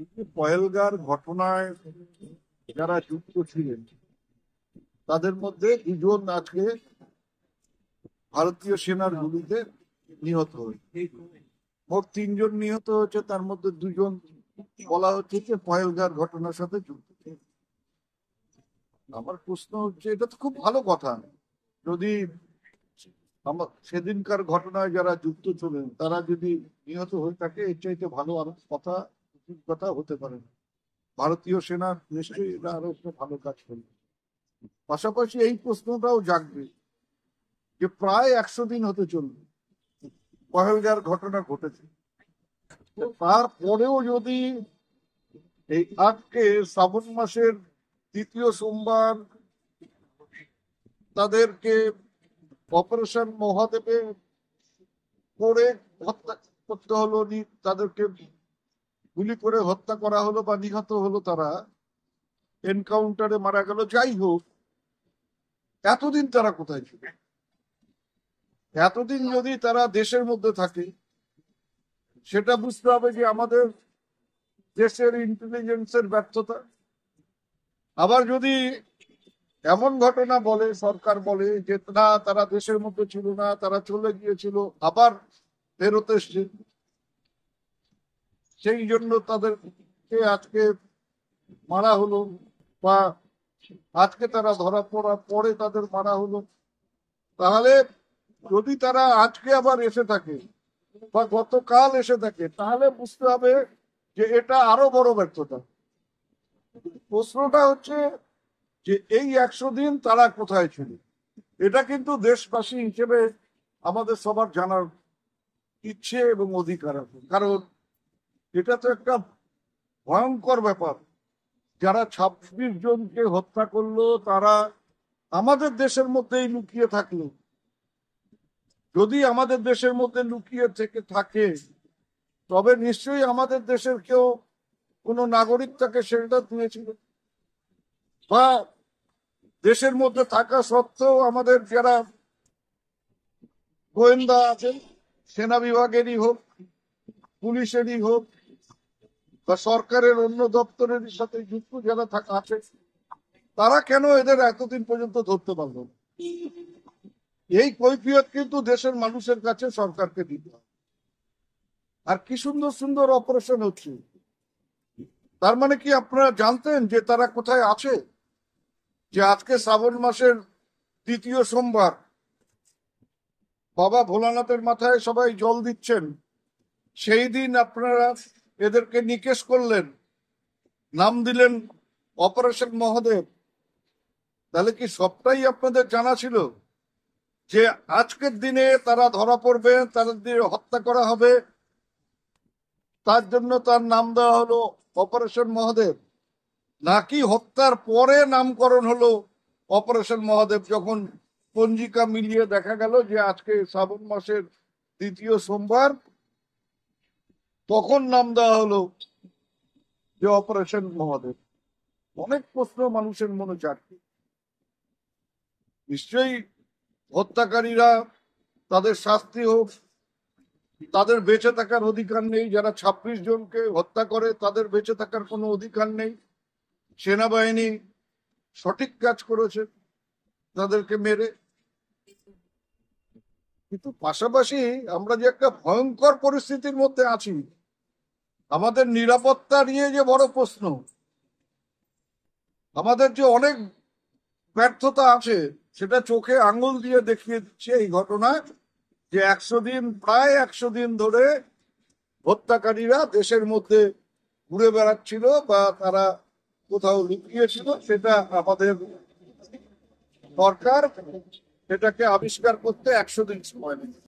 এই যে পহেলগার ঘটনায় যারা যুক্ত ছিলেন তাদের মধ্যে দুজন আজকে ভারতীয় সেনার গুলিতে নিহত হয়েছে। মোট তিনজন নিহত হয়েছে, তার মধ্যে দুজন বলা হচ্ছে যে পহেলগার ঘটনার সাথে যুক্ত। আমার প্রশ্ন হচ্ছে, এটা তো খুব ভালো কথা যদি আমার সেদিনকার ঘটনায় যারা যুক্ত ছিলেন তারা যদি নিহত হয়ে থাকে, এর চাইতে ভালো আর কথা কথা হতে পারে না। ভারতীয় সেনা নিশ্চয়ই এটা আরো একটা ভালো কাজ করবে। পাশাপাশি এই প্রশ্নটাও জাগবে যে প্রায় 100 দিন হতে চলবে পহেলগার ঘটনা ঘটেছে, তারপরেও যদি এই আজকে শ্রাবণ মাসের দ্বিতীয় সোমবার তাদেরকে অপারেশন মহাদেবে করে হত্যা করতে হলো, তাদেরকে গুলি করে হত্যা করা হলো বা নিহত হলো, তারা এনকাউন্টারে মারা গেল, যাই হোক, এতদিন তারা কোথায় ছিল? এতদিন যদি তারা দেশের মধ্যে থাকে, সেটা বুঝতে হবে যে আমাদের দেশের ইন্টেলিজেন্সের ব্যর্থতা। আবার যদি এমন ঘটনা বলে, সরকার বলে যে না, তারা দেশের মধ্যে ছিল না, তারা চলে গিয়েছিল, আবার ফেরত এসছে, সেই জন্য তাদেরকে আজকে মারা হলো, বা আজকে তারা ধরা পড়ার পরে তাদের মারা হলো, তাহলে যদি তারা আজকে আবার এসে থাকে বা গতকাল এসে থাকে, তাহলে বুঝতে হবে যে এটা আরো বড় ব্যর্থতা। প্রশ্নটা হচ্ছে যে এই 100 দিন তারা কোথায় ছিল? এটা কিন্তু দেশবাসী হিসেবে আমাদের সবার জানার ইচ্ছে এবং অধিকার আছে, কারণ এটা তো একটা ভয়ঙ্কর ব্যাপার। যারা 26 জনকে হত্যা করলো তারা আমাদের দেশের মধ্যেই লুকিয়ে থাকলো। যদি আমাদের দেশের মধ্যে লুকিয়ে থেকে থাকে, তবে নিশ্চয়ই আমাদের দেশের কেউ কোনো নাগরিক তাকে শেল্টার দিয়েছিল, বা দেশের মধ্যে থাকা সত্ত্বেও আমাদের যারা গোয়েন্দা আছেন, সেনা বিভাগেরই হোক, পুলিশেরই হোক, বা সরকারের অন্য দপ্তরের সাথে যুক্ত যারা আছে, তারা কেন এদের এতদিন পর্যন্ত ধরতে পারলো না? এই কৈফিয়ত কিন্তু দেশের মানুষের কাছে সরকারকে দিতে হবে। আর কি সুন্দর সুন্দর অপারেশন হচ্ছে, তার মানে কি আপনারা জানতেন যে তারা কোথায় আছে? যে আজকে শ্রাবণ মাসের দ্বিতীয় সোমবার, বাবা ভোলানাথের মাথায় সবাই জল দিচ্ছেন, সেই দিন আপনারা এদেরকে নিকেশ করলেন, নাম দিলেন অপারেশন মহাদেব। তাহলে কি সবটাই আপনাদের জানা ছিল যে আজকের দিনে তারা ধরা পড়বে, তাদের হত্যা করা হবে, তার জন্য তার নাম দেওয়া হলো অপারেশন মহাদেব? নাকি হত্যার পরে নামকরণ হলো অপারেশন মহাদেব, যখন পঞ্জিকা মিলিয়ে দেখা গেল যে আজকে শ্রাবণ মাসের দ্বিতীয় সোমবার, তখন নাম দেওয়া হলো যে অপারেশন মহাদেব? অনেক প্রশ্ন মানুষের মনে জাগছে। নিশ্চয়ই হত্যাকারীরা, তাদের শাস্তি হোক, তাদের বেঁচে থাকার অধিকার নেই। যারা 26 জনকে হত্যা করে তাদের বেঁচে থাকার কোনো অধিকার নেই। সেনাবাহিনী সঠিক কাজ করেছে তাদেরকে মেরে। কিন্তু পাশাপাশি আমরা যে একটা ভয়ঙ্কর পরিস্থিতির মধ্যে আছি, আমাদের নিরাপত্তা নিয়ে যে বড় প্রশ্ন, আমাদের যে অনেক ব্যর্থতা আছে, সেটা চোখে আঙুল দিয়ে দেখিয়ে দিচ্ছে এই ঘটনায়, যে 100 দিন, প্রায় 100 দিন ধরে হত্যাকারীরা দেশের মধ্যে ঘুরে বেড়াচ্ছিল, বা তারা কোথাও লুকিয়েছিল। সেটা আমাদের সরকার সেটাকে আবিষ্কার করতে 100 দিন সময় নেয়।